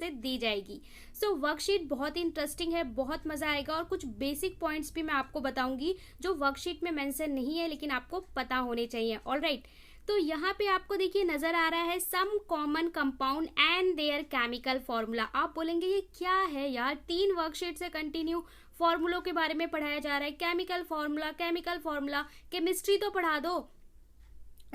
से दी जाएगी। सो वर्कशीट बहुत ही इंटरेस्टिंग है, बहुत मजा आएगा और कुछ बेसिक पॉइंट्स भी मैं आपको बताऊंगी जो वर्कशीट में मेंशन नहीं है लेकिन आपको पता होने चाहिए। ऑलराइट, तो यहाँ पे आपको देखिए नजर आ रहा है some common compound and their chemical formula. आप बोलेंगे ये क्या है यार, 3 वर्कशीट से कंटिन्यू फॉर्मूलों के बारे में पढ़ाया जा रहा है, केमिकल फॉर्मूला, केमिस्ट्री तो पढ़ा दो।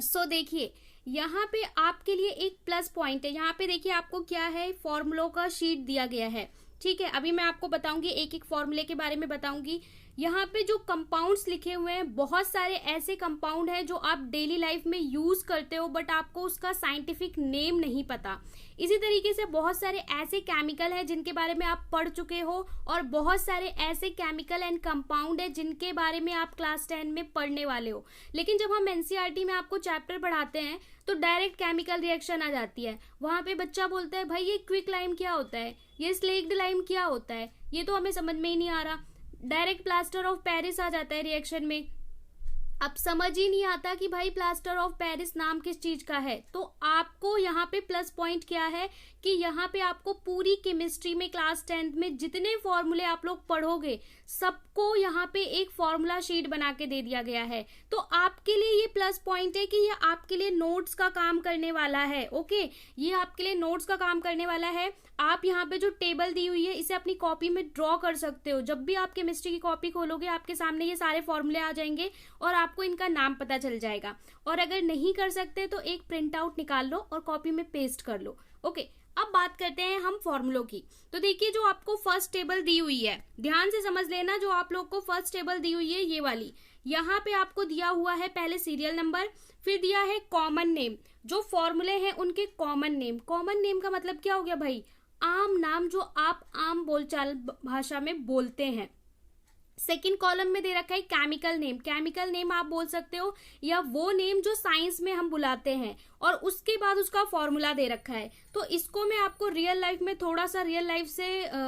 सो देखिए यहाँ पे आपके लिए एक प्लस पॉइंट है। यहाँ पे देखिए आपको क्या है, फॉर्मूलों का शीट दिया गया है। ठीक है, अभी मैं आपको बताऊंगी, एक एक फॉर्मूले के बारे में बताऊंगी। यहाँ पे जो कंपाउंड्स लिखे हुए हैं, बहुत सारे ऐसे कंपाउंड हैं जो आप डेली लाइफ में यूज करते हो बट आपको उसका साइंटिफिक नेम नहीं पता। इसी तरीके से बहुत सारे ऐसे केमिकल हैं जिनके बारे में आप पढ़ चुके हो और बहुत सारे ऐसे केमिकल एंड कंपाउंड है जिनके बारे में आप क्लास 10 में पढ़ने वाले हो। लेकिन जब हम एनसीईआरटी में आपको चैप्टर पढ़ाते हैं तो डायरेक्ट केमिकल रिएक्शन आ जाती है। वहां पे बच्चा बोलता है भाई ये क्विक लाइम क्या होता है, ये स्लेक्ड लाइम क्या होता है, ये तो हमें समझ में ही नहीं आ रहा। डायरेक्ट प्लास्टर ऑफ पेरिस आ जाता है रिएक्शन में। अब समझ ही नहीं आता कि भाई प्लास्टर ऑफ पेरिस नाम किस चीज का है। तो आपको यहाँ पे प्लस पॉइंट क्या है कि यहाँ पे आपको पूरी केमिस्ट्री में क्लास 10 में जितने फॉर्मूले आप लोग पढ़ोगे सबको यहाँ पे एक फॉर्मूला शीट बना के दे दिया गया है। तो आपके लिए ये प्लस पॉइंट है कि ये आपके लिए नोट्स का काम करने वाला है। ओके, ये आपके लिए नोट्स का काम करने वाला है। आप यहाँ पे जो टेबल दी हुई है इसे अपनी कॉपी में ड्रॉ कर सकते हो। जब भी आप केमिस्ट्री की कॉपी खोलोगे आपके सामने ये सारे फॉर्मूले आ जाएंगे और आपको इनका नाम पता चल जाएगा। और अगर नहीं कर सकते तो एक प्रिंट आउट निकाल लो और कॉपी में पेस्ट कर लो। ओके, अब बात करते हैं हम फॉर्मूलों की। तो देखिए जो आपको फर्स्ट टेबल दी हुई है, ध्यान से समझ लेना, जो आप लोग को फर्स्ट टेबल दी हुई है ये वाली, यहाँ पे आपको दिया हुआ है पहले सीरियल नंबर, फिर दिया है कॉमन नेम, जो फॉर्मूले हैं उनके कॉमन नेम। कॉमन नेम का मतलब क्या हो गया भाई, आम नाम जो आप आम बोलचाल भाषा में बोलते हैं। सेकंड कॉलम में दे रखा है केमिकल नेम। केमिकल नेम आप बोल सकते हो या वो नेम जो साइंस में हम बुलाते हैं, और उसके बाद उसका फॉर्मूला दे रखा है। तो इसको मैं आपको रियल लाइफ में थोड़ा सा रियल लाइफ से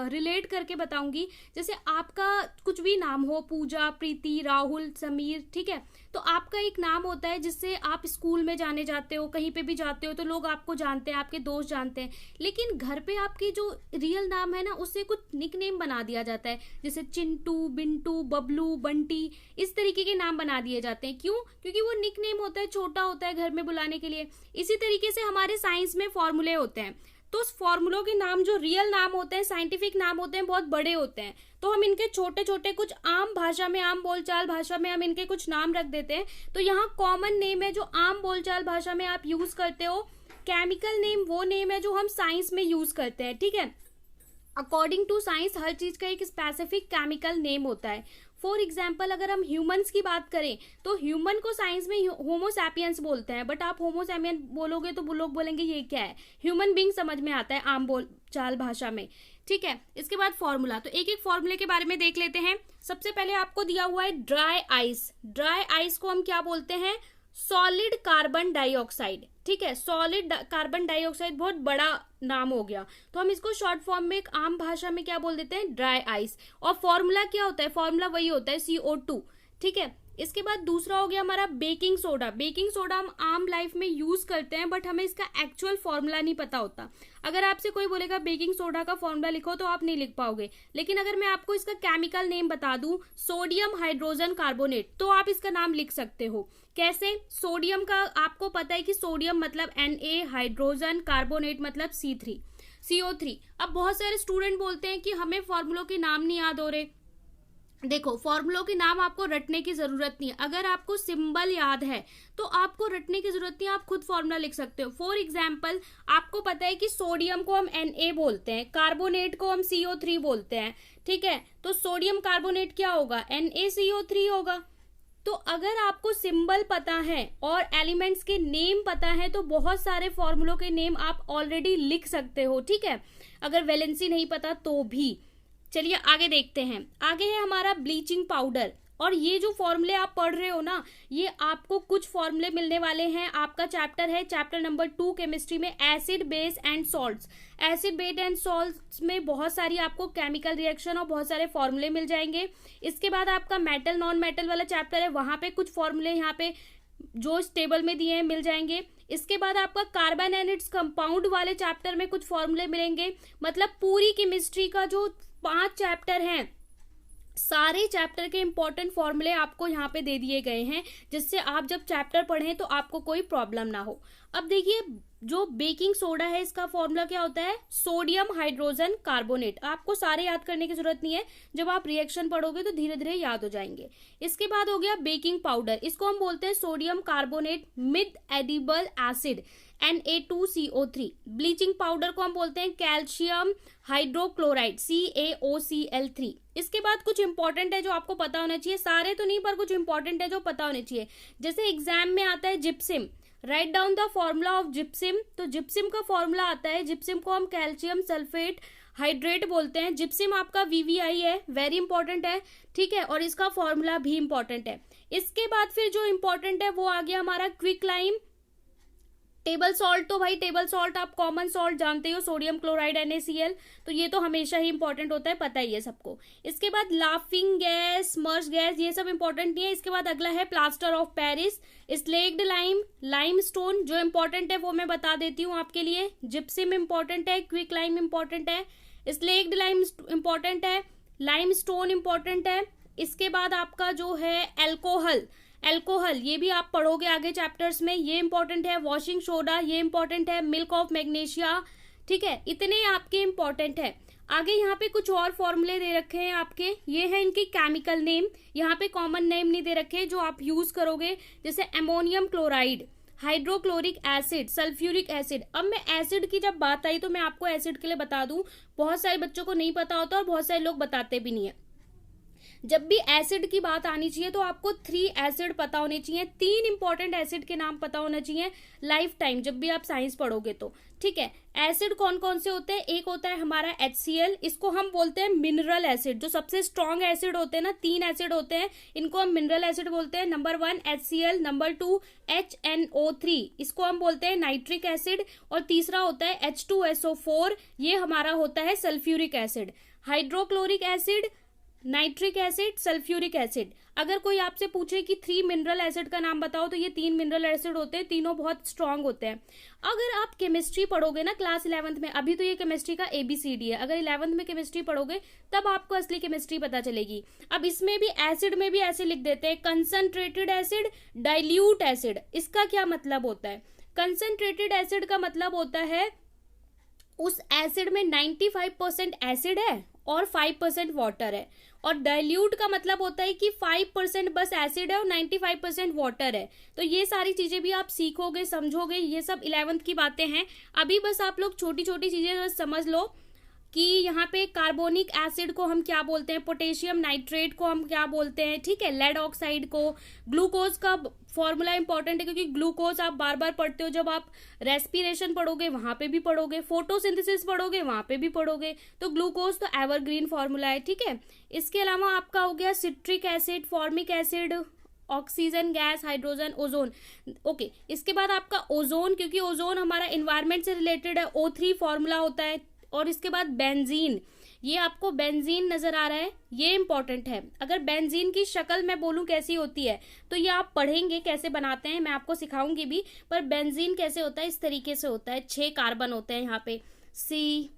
रिलेट करके बताऊंगी। जैसे आपका कुछ भी नाम हो, पूजा, प्रीति, राहुल, समीर, ठीक है, तो आपका एक नाम होता है जिससे आप स्कूल में जाने जाते हो, कहीं पे भी जाते हो तो लोग आपको जानते हैं, आपके दोस्त जानते हैं। लेकिन घर पे आपकी जो रियल नाम है ना उससे कुछ निक नेम बना दिया जाता है, जैसे चिंटू, बिंटू, बबलू, बंटी, इस तरीके के नाम बना दिए जाते हैं। क्यों? क्योंकि वो निक नेम होता है, छोटा होता है घर में बुलाने के लिए। इसी तरीके से हमारे साइंस में फॉर्मूले होते हैं, तो उस फॉर्मूलों के नाम जो रियल नाम होते हैं, साइंटिफिक नाम होते हैं, बहुत बड़े होते हैं। तो हम इनके छोटे छोटे कुछ आम भाषा में, आम बोलचाल भाषा में हम इनके कुछ नाम रख देते हैं। तो यहाँ कॉमन नेम है जो आम बोलचाल भाषा में आप यूज करते हो। केमिकल नेम वो नेम है जो हम साइंस में यूज करते हैं। ठीक है, अकॉर्डिंग टू साइंस हर चीज का एक स्पेसिफिक केमिकल नेम होता है। फॉर एग्जाम्पल अगर हम ह्यूमंस की बात करें तो ह्यूमन को साइंस में होमोसैपियंस बोलते हैं, बट आप होमोसैपियन बोलोगे तो लोग बोलेंगे ये क्या है। ह्यूमन बीइंग समझ में आता है आम बोलचाल भाषा में। ठीक है, इसके बाद फॉर्मूला, तो एक एक फॉर्मूले के बारे में देख लेते हैं। सबसे पहले आपको दिया हुआ है ड्राई आइस। ड्राई आइस को हम क्या बोलते हैं, सॉलिड कार्बन डाइऑक्साइड। ठीक है, सॉलिड कार्बन डाइऑक्साइड बहुत बड़ा नाम हो गया, तो हम इसको शॉर्ट फॉर्म में एक आम भाषा में क्या बोल देते हैं, ड्राई आइस। और फॉर्मूला क्या होता है, फॉर्मूला वही होता है CO2। ठीक है, इसके बाद दूसरा हो गया हमारा बेकिंग सोडा। बेकिंग सोडा हम आम लाइफ में यूज करते हैं बट हमें इसका एक्चुअल फॉर्मूला नहीं पता होता। अगर आपसे कोई बोलेगा बेकिंग सोडा का फॉर्मूला लिखो तो आप नहीं लिख पाओगे। लेकिन अगर मैं आपको इसका केमिकल नेम बता दूं, सोडियम हाइड्रोजन कार्बोनेट, तो आप इसका नाम लिख सकते हो। कैसे? सोडियम का आपको पता है कि सोडियम मतलब Na, हाइड्रोजन, कार्बोनेट मतलब CO3। अब बहुत सारे स्टूडेंट बोलते हैं कि हमें फॉर्मूलों के नाम नहीं याद हो रहे। देखो, फॉर्मूलों के नाम आपको रटने की जरूरत नहीं है। अगर आपको सिंबल याद है तो आपको रटने की जरूरत नहीं है, आप खुद फॉर्मूला लिख सकते हो। फॉर एग्जाम्पल आपको पता है कि सोडियम को हम Na बोलते हैं, कार्बोनेट को हम CO3 बोलते हैं। ठीक है, तो सोडियम कार्बोनेट क्या होगा, NaCO3 होगा। तो अगर आपको सिंबल पता है और एलिमेंट्स के नेम पता है तो बहुत सारे फॉर्मूलों के नेम आप ऑलरेडी लिख सकते हो। ठीक है, अगर वैलेंसी नहीं पता तो भी। चलिए आगे देखते हैं। आगे है हमारा ब्लीचिंग पाउडर। और ये जो फॉर्मूले आप पढ़ रहे हो ना, ये आपको कुछ फॉर्मूले मिलने वाले हैं। आपका चैप्टर है चैप्टर नंबर 2 केमिस्ट्री में, acid, base and salts. Acid, base and salts में बहुत सारी आपको केमिकल रिएक्शन और बहुत सारे फॉर्मूले मिल जाएंगे। इसके बाद आपका मेटल नॉन मेटल वाला चैप्टर है, वहां पे कुछ फॉर्मूले यहाँ पे जो इस टेबल में दिए हैं मिल जाएंगे। इसके बाद आपका कार्बन एंड इट्स कंपाउंड वाले चैप्टर में कुछ फॉर्मूले मिलेंगे। मतलब पूरी केमिस्ट्री का जो 5 चैप्टर हैं, सारे चैप्टर के इंपॉर्टेंट फॉर्मूले आपको यहाँ पे दे दिए गए हैं, जिससे आप जब चैप्टर पढ़ें तो आपको कोई प्रॉब्लम ना हो। अब देखिए, जो बेकिंग सोडा है इसका फॉर्मूला क्या होता है, सोडियम हाइड्रोजन कार्बोनेट। आपको सारे याद करने की जरूरत नहीं है, जब आप रिएक्शन पढ़ोगे तो धीरे धीरे याद हो जाएंगे। इसके बाद हो गया बेकिंग पाउडर, इसको हम बोलते हैं sodium carbonate mid edible acid Na2CO3। Bleaching powder को हम बोलते हैं कैल्शियम हाइड्रोक्लोराइड CaOCl3। इसके बाद कुछ इंपॉर्टेंट है जो आपको पता होना चाहिए, सारे तो नहीं पर कुछ इंपॉर्टेंट है जो पता होने चाहिए। जैसे एग्जाम में आता है gypsum, write down the formula of gypsum. तो जिप्सिम का फॉर्मूला आता है, जिप्सिम को हम कैल्शियम सल्फेट हाइड्रेट बोलते हैं। जिप्सिम आपका VVI है, वेरी इंपॉर्टेंट है, ठीक है, और इसका फॉर्मूला भी इंपॉर्टेंट है। इसके बाद फिर जो इंपॉर्टेंट है वो आ गया हमारा क्विक लाइम। टेबल सॉल्ट, तो भाई टेबल सॉल्ट आप कॉमन सॉल्ट जानते हो, सोडियम क्लोराइड NaCl, तो ये तो हमेशा ही इंपॉर्टेंट होता है, पता ही है सबको। इसके बाद लाफिंग गैस, मर्ज गैस, ये सब इंपॉर्टेंट नहीं है। इसके बाद अगला है plaster of Paris, slaked lime, lime stone. जो इंपॉर्टेंट है वो मैं बता देती हूँ आपके लिए। जिप्सिम इंपॉर्टेंट है, क्विक लाइम इंपॉर्टेंट है, स्लेक्ड लाइम इंपॉर्टेंट है, लाइम स्टोन इंपॉर्टेंट है। इसके बाद आपका जो है एल्कोहल, एल्कोहल ये भी आप पढ़ोगे आगे चैप्टर्स में, ये इंपॉर्टेंट है। वॉशिंग सोडा ये इंपॉर्टेंट है। मिल्क ऑफ मैग्नीशिया, ठीक है, इतने आपके इंपॉर्टेंट है। आगे यहाँ पे कुछ और फॉर्मूले दे रखे हैं आपके, ये है इनकी केमिकल नेम। यहाँ पे कॉमन नेम नहीं दे रखे जो आप यूज करोगे, जैसे ammonium chloride, hydrochloric acid, sulphuric acid. अब मैं एसिड की जब बात आई तो मैं आपको एसिड के लिए बता दूं, बहुत सारे बच्चों को नहीं पता होता और बहुत सारे लोग बताते भी नहीं है। जब भी एसिड की बात आनी चाहिए तो आपको 3 एसिड पता होने चाहिए, 3 इंपॉर्टेंट एसिड के नाम पता होना चाहिए लाइफ टाइम, जब भी आप साइंस पढ़ोगे तो, ठीक है। एसिड कौन कौन से होते हैं, एक होता है हमारा HCl, इसको हम बोलते हैं मिनरल एसिड। जो सबसे स्ट्रॉन्ग एसिड होते हैं ना, 3 एसिड होते हैं, इनको हम मिनरल एसिड बोलते हैं। नंबर 1 HCl, नंबर 2 HNO3, इसको हम बोलते हैं नाइट्रिक एसिड, और तीसरा होता है H2SO4, ये हमारा होता है sulphuric acid. Hydrochloric acid, nitric acid, sulphuric acid. अगर कोई आपसे पूछे कि 3 मिनरल एसिड का नाम बताओ तो ये 3 मिनरल एसिड होते हैं, तीनों बहुत स्ट्रांग होते हैं। अगर आप केमिस्ट्री पढ़ोगे ना क्लास 11th में, अभी तो ये केमिस्ट्री का ABCD है, अगर 11th में केमिस्ट्री पढ़ोगे तब आपको असली केमिस्ट्री पता चलेगी। अब इसमें भी एसिड में भी ऐसे लिख देते हैं, कंसंट्रेटेड एसिड, डाइल्यूट एसिड। इसका क्या मतलब होता है, कंसंट्रेटेड एसिड का मतलब होता है उस एसिड में 95% एसिड है और 5% वाटर है, और डाइल्यूट का मतलब होता है कि 5% बस एसिड है और 95% वाटर है। तो ये सारी चीजें भी आप सीखोगे, समझोगे, ये सब 11th की बातें हैं। अभी बस आप लोग छोटी छोटी चीजें समझ लो कि यहाँ पे कार्बोनिक एसिड को हम क्या बोलते हैं, पोटेशियम नाइट्रेट को हम क्या बोलते हैं, ठीक है, लेड ऑक्साइड को। ग्लूकोज का फॉर्मूला इंपॉर्टेंट है, क्योंकि ग्लूकोज आप बार बार पढ़ते हो, जब आप रेस्पिरेशन पढ़ोगे वहां पे भी पढ़ोगे, फोटोसिंथेसिस पढ़ोगे वहां पे भी पढ़ोगे, तो ग्लूकोज तो एवरग्रीन फॉर्मूला है, ठीक है। इसके अलावा आपका हो गया citric acid, formic acid, oxygen gas, hydrogen, ozone. Okay, इसके बाद आपका ओजोन, क्योंकि ओजोन हमारा इन्वायरमेंट से रिलेटेड है, O3 फॉर्मूला होता है। और इसके बाद बेंजीन, ये आपको बेंजीन नजर आ रहा है, ये इंपॉर्टेंट है। अगर बेंजीन की शक्ल मैं बोलूं कैसी होती है तो ये आप पढ़ेंगे कैसे बनाते हैं, मैं आपको सिखाऊंगी भी, पर बेंजीन कैसे होता है, इस तरीके से होता है। 6 कार्बन होते हैं यहाँ पे, C,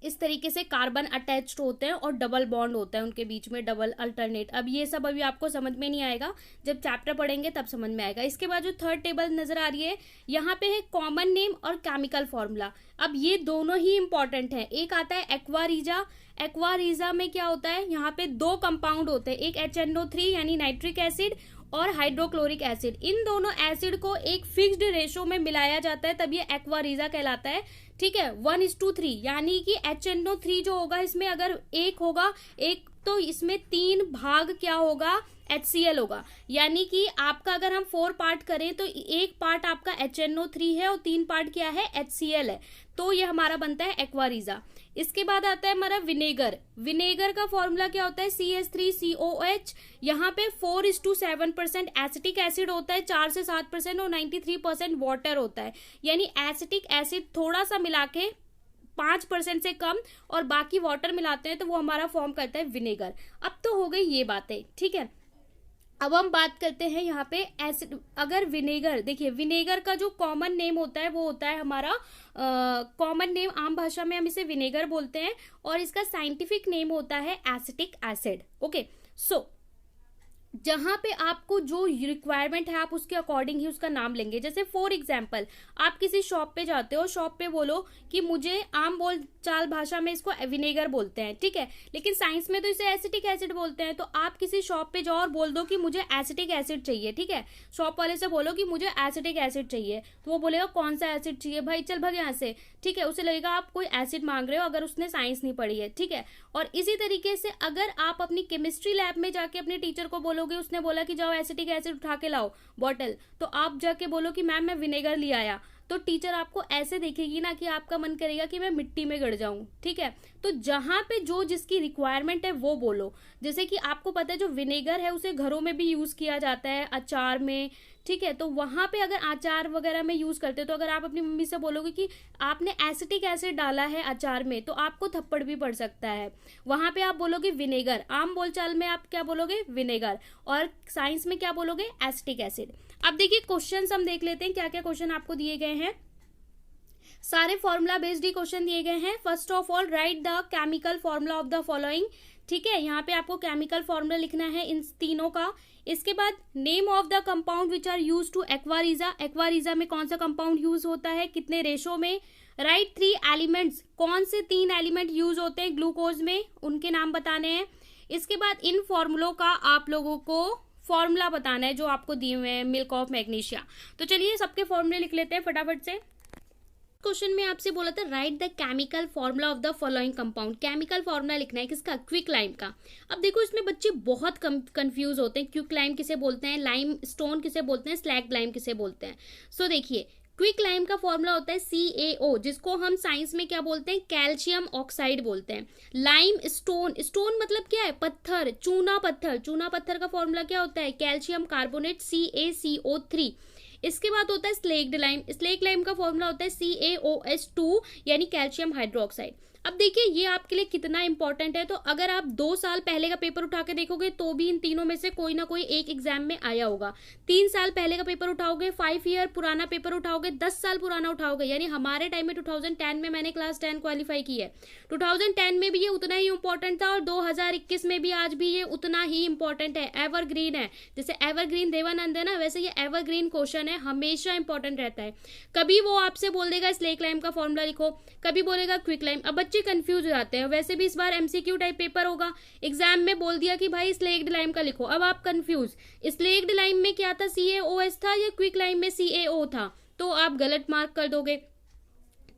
इस तरीके से कार्बन अटैच्ड होते हैं और डबल बॉन्ड होता है उनके बीच में, डबल अल्टरनेट। अब ये सब अभी आपको समझ में नहीं आएगा, जब चैप्टर पढ़ेंगे तब समझ में आएगा। इसके बाद जो 3rd टेबल नजर आ रही है, यहाँ पे है कॉमन नेम और केमिकल फॉर्मूला। अब ये दोनों ही इंपॉर्टेंट है। एक आता है एक्वारीजा, एक्वारीजा में क्या होता है, यहाँ पे 2 कंपाउंड होते हैं, एक HNO3 यानी नाइट्रिक एसिड और हाइड्रोक्लोरिक एसिड। इन दोनों एसिड को एक फिक्स्ड रेशो में मिलाया जाता है, तब ये एक्वारीजा कहलाता है, ठीक है। 1:3, यानी कि HNO3 जो होगा इसमें अगर 1 होगा, एक तो इसमें 3 भाग क्या होगा, HCl होगा। यानी कि आपका अगर हम 4 पार्ट करें तो 1 पार्ट आपका HNO3 है और 3 पार्ट क्या है, HCl है, तो ये हमारा बनता है एक्वारीजा। इसके बाद आता है हमारा विनेगर। विनेगर का फॉर्मूला क्या होता है, CH3COH। यहाँ पे 4:7% एसिटिक एसिड होता है, 4 से 7%, और 93% वाटर होता है। यानी एसिटिक एसिड थोड़ा सा मिला के 5% से कम और बाकी वाटर मिलाते हैं तो वो हमारा फॉर्म करता है विनेगर। अब तो हो गई ये बातें, ठीक है। अब हम बात करते हैं यहाँ पे एसिड। अगर विनेगर, देखिए विनेगर का जो कॉमन नेम होता है वो होता है हमारा कॉमन नेम, आम भाषा में हम इसे विनेगर बोलते हैं, और इसका साइंटिफिक नेम होता है एसिटिक एसिड। ओके, सो जहां पे आपको जो रिक्वायरमेंट है आप उसके अकॉर्डिंग ही उसका नाम लेंगे। जैसे फॉर एग्जांपल आप किसी शॉप पे जाते हो, शॉप पे बोलो कि मुझे, आम बोल चाल भाषा में इसको विनेगर बोलते हैं, ठीक है, लेकिन साइंस में तो इसे एसिटिक एसिड बोलते हैं। तो आप किसी शॉप पे जाओ और बोल दो कि मुझे एसिटिक एसिड चाहिए, ठीक है, शॉप वाले से बोलो कि मुझे एसिटिक एसिड चाहिए, तो वो बोलेगा कौन सा एसिड चाहिए भाई, चल भाग यहाँ से, ठीक है, उसे लगेगा आप कोई एसिड मांग रहे हो अगर उसने साइंस नहीं पढ़ी है, ठीक है। और इसी तरीके से अगर आप अपनी केमिस्ट्री लैब में जाके अपने टीचर को बोलोगे, उसने बोला कि जाओ एसिटिक एसिड उठा के लाओ बॉटल, तो आप जाके बोलो कि मैम मैं विनेगर ले आया, तो टीचर आपको ऐसे देखेगी ना कि आपका मन करेगा कि मैं मिट्टी में गड़ जाऊं, ठीक है। तो जहां पे जो जिसकी रिक्वायरमेंट है वो बोलो। जैसे कि आपको पता है जो विनेगर है उसे घरों में भी यूज किया जाता है, अचार में, ठीक है, तो वहां पे अगर अचार वगैरह में यूज करते हो, तो अगर आप अपनी मम्मी से बोलोगे कि आपने एसिटिक एसिड डाला है अचार में, तो आपको थप्पड़ भी पड़ सकता है। वहां पे आप बोलोगे विनेगर, आम बोलचाल में आप क्या बोलोगे, विनेगर, और साइंस में क्या बोलोगे, एसिटिक एसिड। अब देखिए क्वेश्चन हम देख लेते हैं क्या क्या क्वेश्चन आपको दिए गए हैं। सारे फॉर्मूला बेस्ड ही क्वेश्चन दिए गए हैं। First of all right the chemical formula of the following, ठीक है, यहाँ पे आपको केमिकल फॉर्मूला लिखना है इन तीनों का। इसके बाद name of the compound which are use to aqua regia, aqua regia में कौन सा कंपाउंड यूज होता है, कितने रेशो में। राइट 3 एलिमेंट्स, कौन से 3 एलिमेंट यूज होते हैं ग्लूकोज में, उनके नाम बताने हैं। इसके बाद इन फॉर्मूलों का आप लोगों को फॉर्मूला बताना है जो आपको दिए हुए हैं, मिल्क ऑफ मैग्नीशिया। तो चलिए सबके फॉर्मूले लिख लेते हैं फटाफट से। क्वेश्चन में आपसे बोला था right the chemical formula of the following compound, chemical formula लिखना है किसका, क्विक लाइम का। अब देखो इसमें बच्चे बहुत कंफ्यूज होते हैं, क्विक लाइम किसे बोलते हैं, लाइम स्टोन किसे बोलते हैं, स्लैग लाइम किसे बोलते हैं। सो देखिए क्विक लाइम का फॉर्मूला होता है CaO, जिसको हम साइंस में क्या बोलते हैं, कैल्शियम ऑक्साइड बोलते हैं। लाइम स्टोन, स्टोन मतलब क्या है, पत्थर, चूना पत्थर, चूना पत्थर का फॉर्मूला क्या होता है, कैल्शियम कार्बोनेट CaCO3। इसके बाद होता है स्लेग्ड लाइम, स्लेग लाइम का फॉर्मूला होता है CaOH2 यानी कैल्शियम हाइड्रोक्साइड। अब देखिए ये आपके लिए कितना इंपॉर्टेंट है, तो अगर आप 2 साल पहले का पेपर उठा के देखोगे तो भी इन तीनों में से कोई ना कोई एक एग्जाम में आया होगा। 3 साल पहले का पेपर उठाओगे, 5 ईयर पुराना पेपर उठाओगे, 10 साल पुराना उठाओगे, यानी हमारे टाइम में 2010 में मैंने क्लास 10 क्वालिफाई की है, 2010 में भी ये उतना ही इंपॉर्टेंट था और 2021 में भी आज भी ये उतना ही इंपॉर्टेंट है, एवरग्रीन है। जैसे एवरग्रीन देवानंद है ना, वैसे ये एवरग्रीन क्वेश्चन है, हमेशा इंपॉर्टेंट रहता है। कभी वो आपसे बोल देगा स्लेग लाइम का फॉर्मूला लिखो, कभी बोलेगा क्विक लाइम। अब बच्चे कंफ्यूज हो जाते हैं। वैसे भी इस बार MCQ टाइप पेपर होगा, एग्जाम में बोल दिया कि भाई स्लेग्ड लाइम का लिखो, अब आप कंफ्यूज, स्लेग्ड लाइम में क्या था, CaOH था या क्विक लाइम में CaO था, तो आप गलत मार्क कर दोगे।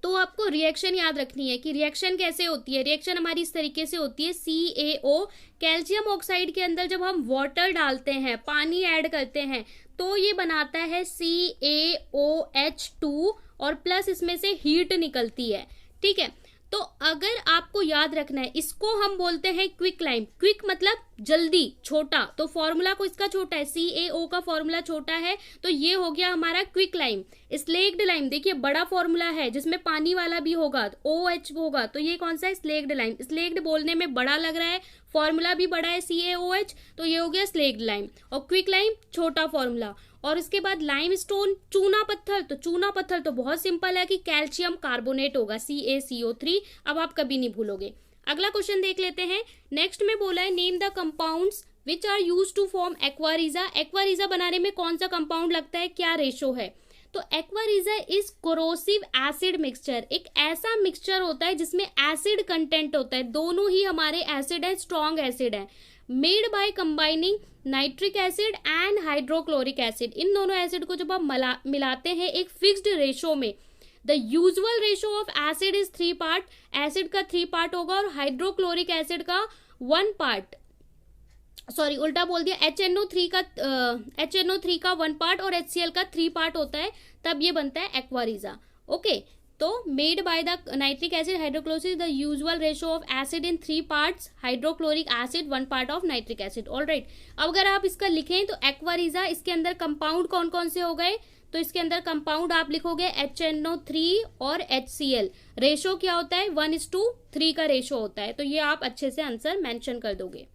तो आपको रिएक्शन याद रखनी है कि रिएक्शन कैसे होती है। रिएक्शन हमारी इस तरीके से होती है, CaO कैल्शियम ऑक्साइड के अंदर जब हम वाटर डालते हैं, पानी ऐड करते हैं, तो ये बनाता है CaOH2 और प्लस इसमें से हीट निकलती है, ठीक है। तो अगर आपको याद रखना है, इसको हम बोलते हैं क्विक लाइम। क्विक मतलब जल्दी, छोटा, तो फॉर्मूला को इसका छोटा है, CaO का फॉर्मूला छोटा है, तो ये हो गया हमारा क्विक लाइम। स्लेग्ड लाइम देखिए बड़ा फॉर्मूला है जिसमें पानी वाला भी होगा, OH होगा, तो ये कौन सा है, स्लेग्ड लाइम। स्लेग्ड बोलने में बड़ा लग रहा है, फॉर्मूला भी बड़ा है CaOH, तो ये हो गया स्लेग्ड लाइम। और क्विक लाइम छोटा फॉर्मूला। और इसके बाद लाइम स्टोन, चूना पत्थर, तो चूना पत्थर तो बहुत सिंपल है कि कैल्शियम कार्बोनेट होगा, CaCO3। अब आप कभी नहीं भूलोगे। अगला क्वेश्चन देख लेते हैं। नेक्स्ट में बोला है name the compounds which are use to form aqua regia. Aqua regia बनाने में कौन सा कंपाउंड लगता है, क्या रेशो है। तो एक्वारीजा इज कोरोसिव एसिड मिक्सचर, एक ऐसा मिक्सचर होता है जिसमें एसिड कंटेंट होता है, दोनों ही हमारे एसिड है, स्ट्रॉन्ग एसिड है, made by combining nitric acid and hydrochloric acid. इन दोनों एसिड को जब हम मिलाते हैं एक फिक्स्ड रेशो में, the usual ratio of acid is 3 part, acid का 3 पार्ट होगा और हाइड्रोक्लोरिक एसिड का 1 पार्ट, सॉरी उल्टा बोल दिया, HNO3 का 1 पार्ट और HCl का 3 पार्ट होता है, तब ये बनता है एक्वारीजा। ओके, तो made by the nitric acid hydrochloric the usual ratio of acid in 3 parts, hydrochloric acid 1 part of nitric acid. Alright, अब अगर आप इसका लिखें तो एक्वारीजा, इसके अंदर कंपाउंड कौन कौन से हो गए, तो इसके अंदर कंपाउंड आप लिखोगे HNO3 और HCl। रेशो क्या होता है, 1:3 का रेशो होता है, तो ये आप अच्छे से आंसर मेंशन कर दोगे।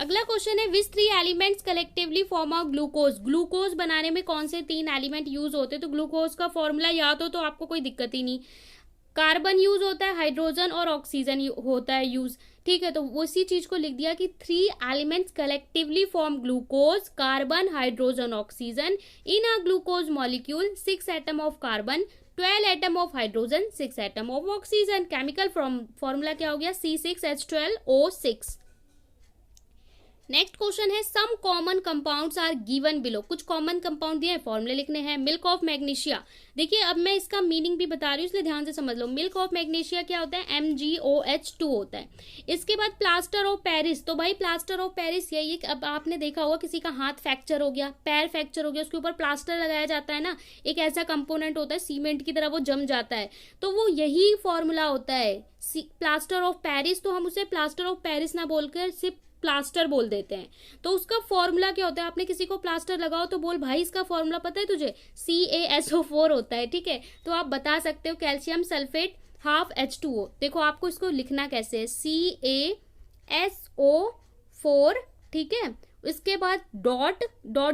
अगला क्वेश्चन है विच 3 elements collectively form a glucose. Glucose बनाने में कौन से 3 एलिमेंट यूज होते हैं? तो ग्लूकोज का फॉर्मूला याद हो तो आपको कोई दिक्कत ही नहीं। कार्बन यूज होता है, हाइड्रोजन और ऑक्सीजन होता है यूज। ठीक है, तो उसी चीज को लिख दिया कि 3 elements collectively form glucose, carbon, hydrogen, oxygen. In a glucose molecule 6 atom of carbon, 12 atom of hydrogen, 6 atom of oxygen. Chemical formula क्या हो गया? C6H12O6। नेक्स्ट क्वेश्चन है some common compounds are given below. कुछ common compound दिए हैं, फॉर्मूले लिखने हैं। मिल्क ऑफ मैग्नीशिया, देखिए अब मैं इसका मीनिंग भी बता रही हूँ इसलिए ध्यान से समझ लो। मिल्क ऑफ मैग्नीशिया क्या होता है? MgOH2 होता है। इसके बाद प्लास्टर ऑफ पेरिस, तो भाई प्लास्टर ऑफ पेरिस यही है कि अब आपने देखा होगा किसी का हाथ फ्रैक्चर हो गया, पैर फ्रैक्चर हो गया, उसके ऊपर प्लास्टर लगाया जाता है ना, एक ऐसा कंपोनेंट होता है सीमेंट की तरह, वो जम जाता है, तो वो यही फॉर्मूला होता है प्लास्टर ऑफ पेरिस। तो हम उसे प्लास्टर ऑफ पेरिस ना बोलकर सिर्फ प्लास्टर बोल देते हैं। तो उसका फॉर्मूला क्या होता है? आपने किसी को प्लास्टर लगाओ तो बोल भाई इसका फॉर्मूला पता है तुझे? CaSO4 होता है। ठीक है, तो आप बता सकते हो कैल्शियम सल्फेट हाफ H2O। देखो आपको इसको लिखना कैसे है, CaSO4। ठीक है, इसके बाद डॉट,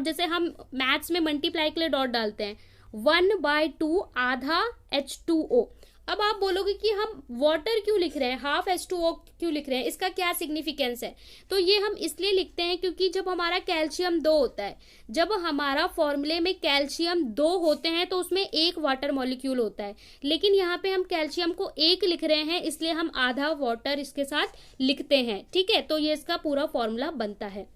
जैसे हम मैथ्स में मल्टीप्लाई के लिए डॉट डालते हैं, 1/2 आधा H2O। अब आप बोलोगे कि हम वाटर क्यों लिख रहे हैं, हाफ H2O क्यों लिख रहे हैं, इसका क्या सिग्निफिकेंस है? तो ये हम इसलिए लिखते हैं क्योंकि जब हमारा कैल्शियम 2 होता है, जब हमारा फॉर्मूले में कैल्शियम 2 होते हैं तो उसमें एक वाटर मॉलिक्यूल होता है, लेकिन यहाँ पे हम कैल्शियम को 1 लिख रहे हैं इसलिए हम आधा वाटर इसके साथ लिखते हैं। ठीक है, तो ये इसका पूरा फॉर्मूला बनता है।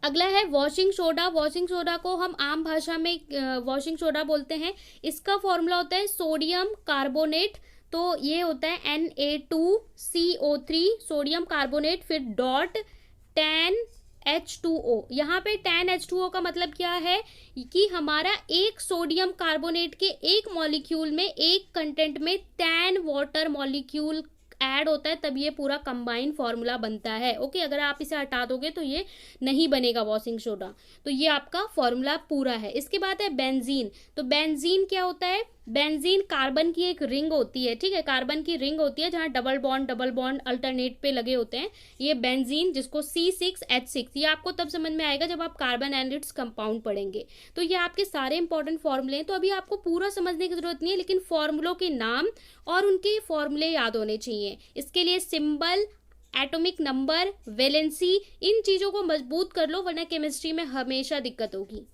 अगला है वॉशिंग सोडा। वॉशिंग सोडा को हम आम भाषा में वॉशिंग सोडा बोलते हैं। इसका फॉर्मूला होता है सोडियम कार्बोनेट, तो ये होता है Na2CO3 सोडियम कार्बोनेट, फिर डॉट 10H2O। यहाँ पे 10H2O का मतलब क्या है कि हमारा एक सोडियम कार्बोनेट के एक मॉलिक्यूल में, एक कंटेंट में 10 वाटर मॉलिक्यूल ऐड होता है, तब ये पूरा कंबाइन फॉर्मूला बनता है। ओके, अगर आप इसे हटा दोगे तो ये नहीं बनेगा वॉशिंग सोडा। तो ये आपका फॉर्मूला पूरा है। इसके बाद है बेंजीन। तो बेंजीन क्या होता है? बेंजीन कार्बन की एक रिंग होती है। ठीक है, कार्बन की रिंग होती है जहां डबल बॉन्ड अल्टरनेट पे लगे होते हैं, ये बेंजीन, जिसको C6H6। ये आपको तब समझ में आएगा जब आप कार्बन एंड इट्स कंपाउंड पढ़ेंगे। तो ये आपके सारे इंपॉर्टेंट फॉर्मूले हैं। तो अभी आपको पूरा समझने की जरूरत नहीं है, लेकिन फॉर्मूलों के नाम और उनके फॉर्मूले याद होने चाहिए। इसके लिए सिंबल, एटॉमिक नंबर, वैलेंसी, इन चीजों को मजबूत कर लो, वरना केमिस्ट्री में हमेशा दिक्कत होगी।